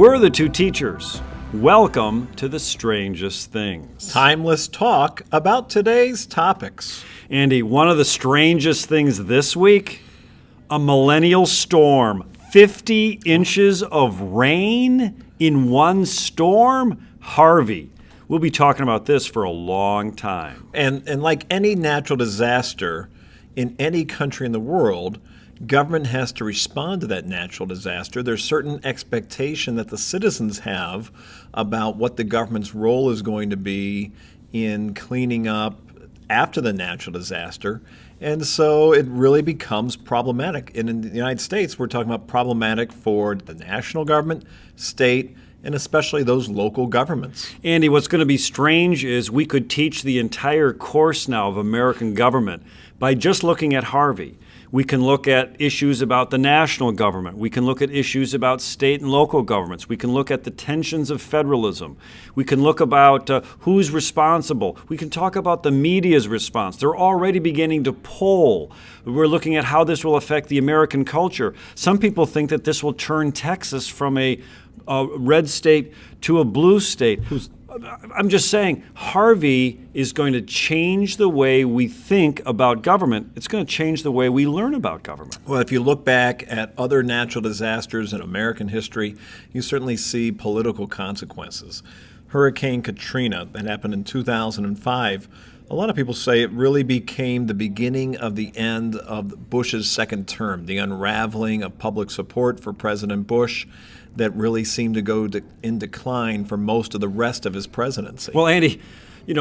We're the two teachers. Welcome to the Strangest Things. Timeless talk about today's topics. Andy, one of the strangest things this week, a millennial storm. 50 inches of rain in one storm? Harvey. We'll be talking about this for a long time. And like any natural disaster in any country in the world, government has to respond to that natural disaster. There's certain expectation that the citizens have about what the government's role is going to be in cleaning up after the natural disaster. And so it really becomes problematic. And in the United States, we're talking about problematic for the national government, state, and especially those local governments. Andy, what's going to be strange is we could teach the entire course now of American government by just looking at Harvey. We can look at issues about the national government. We can look at issues about state and local governments. We can look at the tensions of federalism. We can look about who's responsible. We can talk about the media's response. They're already beginning to poll. We're looking at how this will affect the American culture. Some people think that this will turn Texas from a red state to a blue state. I'm just saying, Harvey is going to change the way we think about government. It's going to change the way we learn about government. Well, if you look back at other natural disasters in American history, you certainly see political consequences. Hurricane Katrina, that happened in 2005, a lot of people say it really became the beginning of the end of Bush's second term, the unraveling of public support for President Bush that really seemed to go in decline for most of the rest of his presidency. Well, Andy,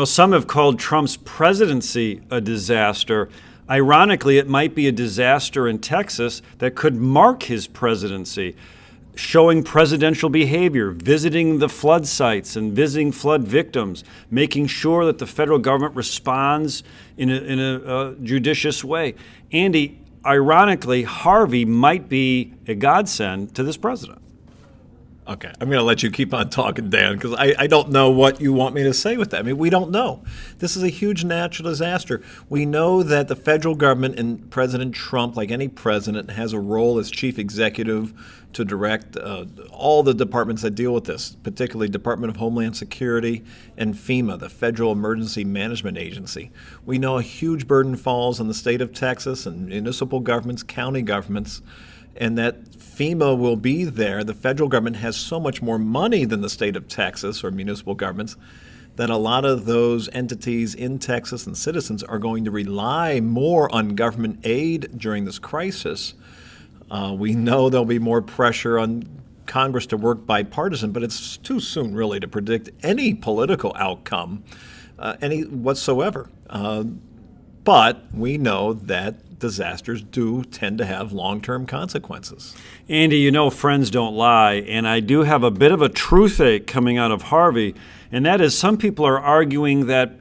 some have called Trump's presidency a disaster. Ironically, it might be a disaster in Texas that could mark his presidency, showing presidential behavior, visiting the flood sites and visiting flood victims, making sure that the federal government responds in a judicious way. Andy, ironically, Harvey might be a godsend to this president. Okay, I'm going to let you keep on talking, Dan, because I don't know what you want me to say with that. I mean, we don't know. This is a huge natural disaster. We know that the federal government and President Trump, like any president, has a role as chief executive to direct all the departments that deal with this, particularly Department of Homeland Security and FEMA, the Federal Emergency Management Agency. We know a huge burden falls on the state of Texas and municipal governments, county governments, and that FEMA will be there. The federal government has so much more money than the state of Texas or municipal governments that a lot of those entities in Texas and citizens are going to rely more on government aid during this crisis. We know there'll be more pressure on Congress to work bipartisan, but it's too soon really to predict any political outcome, any whatsoever. But we know that disasters do tend to have long-term consequences. Andy, friends don't lie, and I do have a bit of a truthache coming out of Harvey, and that is some people are arguing that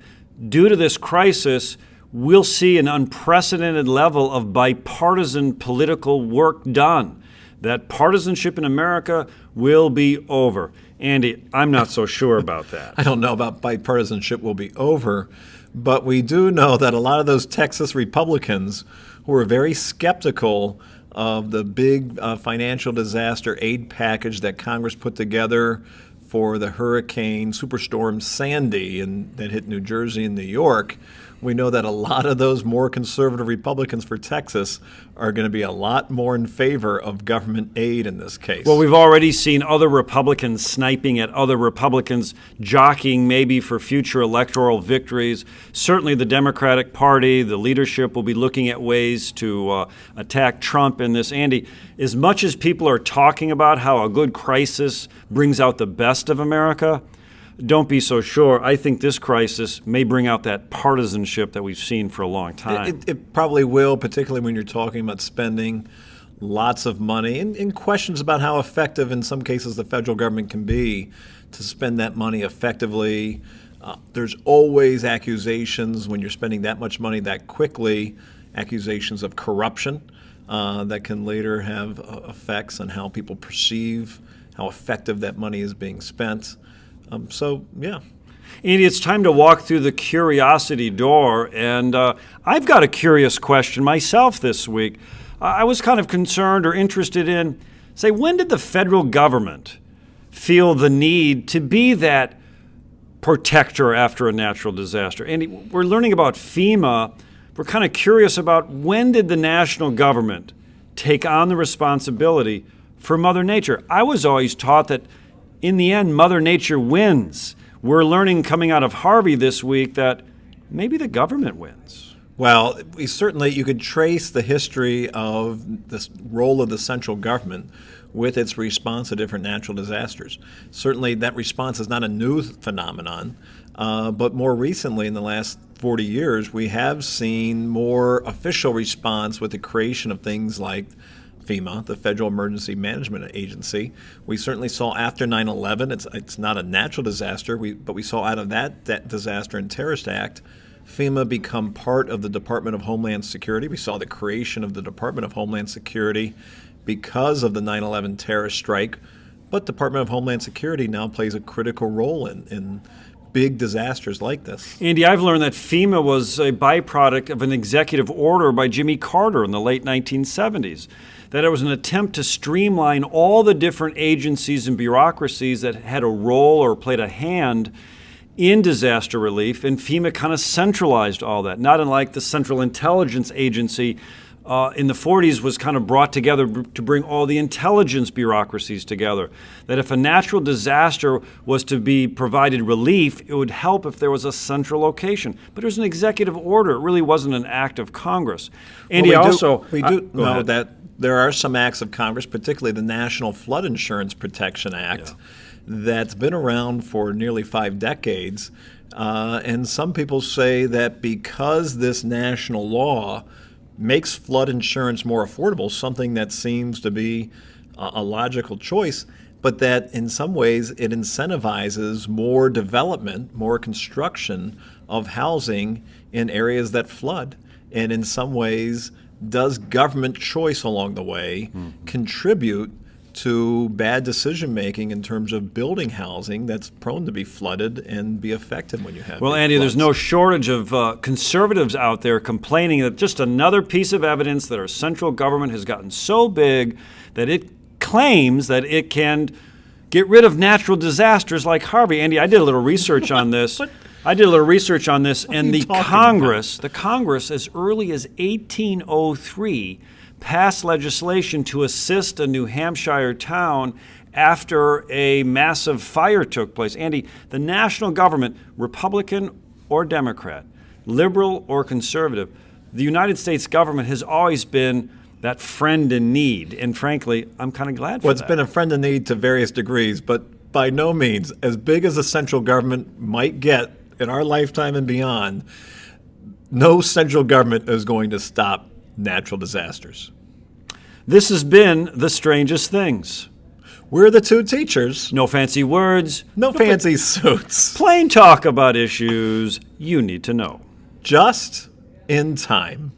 due to this crisis, we'll see an unprecedented level of bipartisan political work done, that partisanship in America will be over. Andy, I'm not so sure about that. I don't know about bipartisanship will be over, but we do know that a lot of those Texas Republicans who are very skeptical of the big financial disaster aid package that Congress put together for the Hurricane Superstorm Sandy that hit New Jersey and New York. We know that a lot of those more conservative Republicans for Texas are going to be a lot more in favor of government aid in this case. Well, we've already seen other Republicans sniping at other Republicans, jockeying maybe for future electoral victories. Certainly the Democratic Party, the leadership will be looking at ways to attack Trump in this. Andy, as much as people are talking about how a good crisis brings out the best of America, don't be so sure. I think this crisis may bring out that partisanship that we've seen for a long time. It probably will, particularly when you're talking about spending lots of money and questions about how effective in some cases the federal government can be to spend that money effectively. There's always accusations when you're spending that much money that quickly, accusations of corruption that can later have effects on how people perceive how effective that money is being spent. Yeah. Andy, it's time to walk through the curiosity door, and I've got a curious question myself this week. I was kind of concerned or interested in, say, when did the federal government feel the need to be that protector after a natural disaster. And we're learning about FEMA. We're kind of curious about, when did the national government take on the responsibility for Mother Nature? I was always taught that in the end, Mother Nature wins. We're learning coming out of Harvey this week that maybe the government wins. Well, you could trace the history of this role of the central government with its response to different natural disasters. Certainly that response is not a new phenomenon, but more recently, in the last 40 years, we have seen more official response with the creation of things like FEMA, the Federal Emergency Management Agency. We certainly saw after 9/11, it's not a natural disaster, but we saw out of that disaster and terrorist act, FEMA become part of the Department of Homeland Security. We saw the creation of the Department of Homeland Security because of the 9/11 terrorist strike. But Department of Homeland Security now plays a critical role in big disasters like this. Andy, I've learned that FEMA was a byproduct of an executive order by Jimmy Carter in the late 1970s, that it was an attempt to streamline all the different agencies and bureaucracies that had a role or played a hand in disaster relief, and FEMA kind of centralized all that. Not unlike the Central Intelligence Agency in the 40s was kind of brought together to bring all the intelligence bureaucracies together. That if a natural disaster was to be provided relief, it would help if there was a central location. But it was an executive order. It really wasn't an act of Congress. Andy, we do know that there are some acts of Congress, particularly the National Flood Insurance Protection Act, that's been around for nearly 5 decades. And some people say that because this national law makes flood insurance more affordable, something that seems to be a logical choice, but that in some ways it incentivizes more development, more construction of housing in areas that flood. And in some ways, does government choice along the way contribute to bad decision making in terms of building housing that's prone to be flooded and be affected when you have Well, big Andy, floods? there's no shortage of conservatives out there complaining that just another piece of evidence that our central government has gotten so big that it claims that it can get rid of natural disasters like Harvey. Andy, I did a little research on this. And the Congress, as early as 1803, passed legislation to assist a New Hampshire town after a massive fire took place. Andy, the national government, Republican or Democrat, liberal or conservative, the United States government has always been that friend in need. And frankly, I'm kind of glad for that. Well, it's been a friend in need to various degrees, but by no means as big as the central government might get in our lifetime and beyond. No central government is going to stop natural disasters. This has been The Strangest Things. We're the two teachers. No fancy words. No fancy suits. Plain talk about issues you need to know. Just in time.